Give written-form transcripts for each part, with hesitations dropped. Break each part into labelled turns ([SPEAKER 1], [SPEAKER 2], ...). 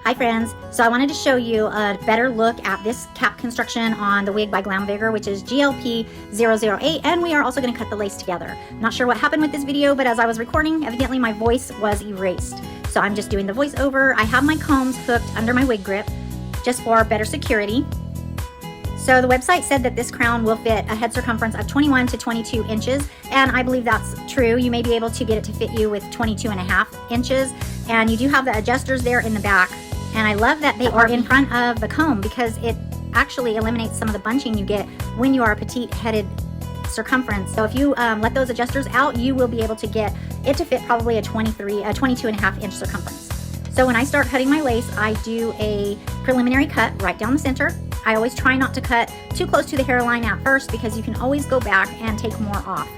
[SPEAKER 1] Hi friends, so I wanted to show you a better look at this cap construction on the wig by GLAMVIGOR, which is GLP 008, and we are also going to cut the lace together. Not sure what happened with this video, but as I was recording, evidently my voice was erased. So I'm just doing the voiceover. I have my combs hooked under my wig grip just for better security. So the website said that this crown will fit a head circumference of 21 to 22 inches, and I believe that's true. You may be able to get it to fit you with 22.5 inches, and you do have the adjusters there in the back. And I love that they are in front of the comb because it actually eliminates some of the bunching you get when you are a petite-headed circumference. So if you let those adjusters out, you will be able to get it to fit probably a 22.5 inch circumference. So when I start cutting my lace, I do a preliminary cut right down the center. I always try not to cut too close to the hairline at first because you can always go back and take more off.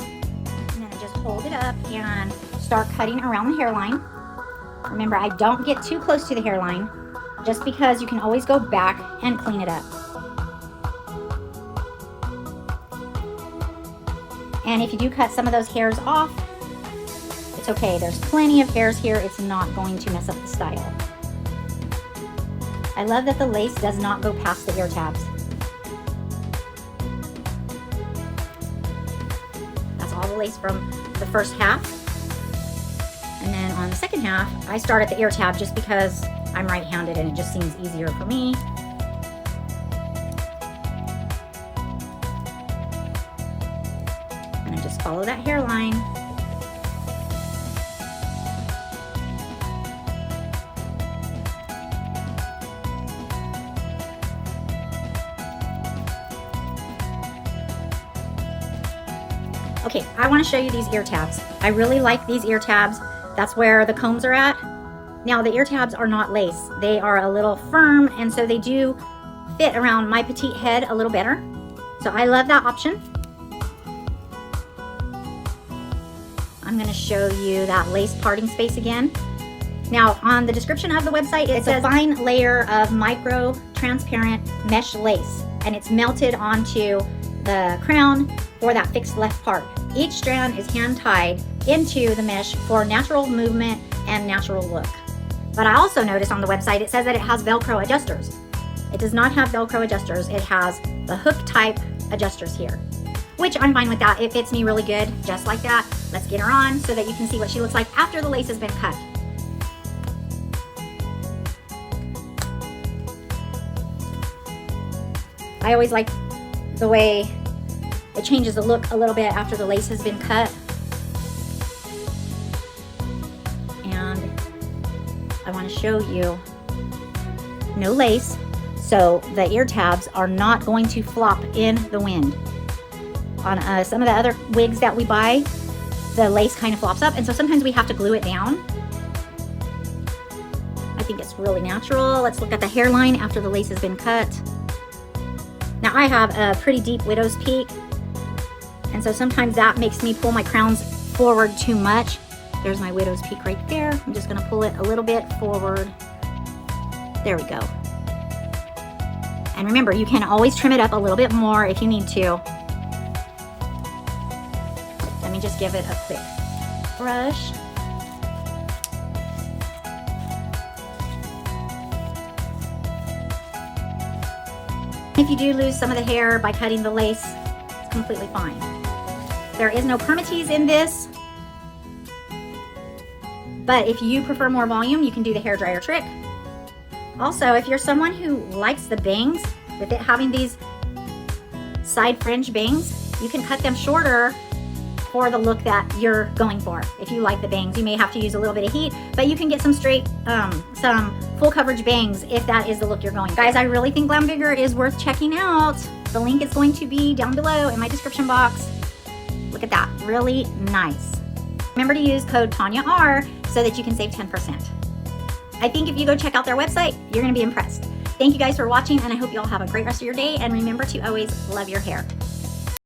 [SPEAKER 1] And then I just hold it up and start cutting around the hairline. Remember, I don't get too close to the hairline just because you can always go back and clean it up. And if you do cut some of those hairs off, it's okay. There's plenty of hairs here. It's not going to mess up the style. I love that the lace does not go past the ear tabs. That's all the lace from the first half. And then on the second half, I start at the ear tab just because I'm right-handed and it just seems easier for me. And I just follow that hairline. Okay, I want to show you these ear tabs. I really like these ear tabs. That's where the combs are at. Now the ear tabs are not lace. They are a little firm, and so they do fit around my petite head a little better. So I love that option. I'm going to show you that lace parting space again. Now on the description of the website, it says a fine layer of micro transparent mesh lace, and it's melted onto the crown for that fixed left part. Each strand is hand tied into the mesh for natural movement and natural look. But I also noticed on the website it says that it has Velcro adjusters. It does not have Velcro adjusters. It has the hook type adjusters here, which I'm fine with that. It fits me really good, just like that. Let's get her on so that you can see what she looks like after the lace has been cut. I always like the way it changes the look a little bit after the lace has been cut. And I want to show you no lace, so the ear tabs are not going to flop in the wind. On some of the other wigs that we buy, the lace kind of flops up, and so sometimes we have to glue it down. I think it's really natural. Let's look at the hairline after the lace has been cut. Now I have a pretty deep widow's peak, and so sometimes that makes me pull my crowns forward too much. There's my widow's peak right there. I'm just gonna pull it a little bit forward. There we go. And remember, you can always trim it up a little bit more if you need to. Let me just give it a quick brush. If you do lose some of the hair by cutting the lace, it's completely fine. There is no permatease in this, but if you prefer more volume, you can do the hair dryer trick. Also, if you're someone who likes the bangs, with it having these side fringe bangs, you can cut them shorter for the look that you're going for. If you like the bangs, you may have to use a little bit of heat, but you can get some straight, some full coverage bangs if that is the look you're going for. Guys, I really think GLAMVIGOR is worth checking out. The link is going to be down below in my description box. Look at that, really nice. Remember to use code TANYAR so that you can save 10%. I think if you go check out their website, you're gonna be impressed. Thank you guys for watching, and I hope you all have a great rest of your day, and remember to always love your hair.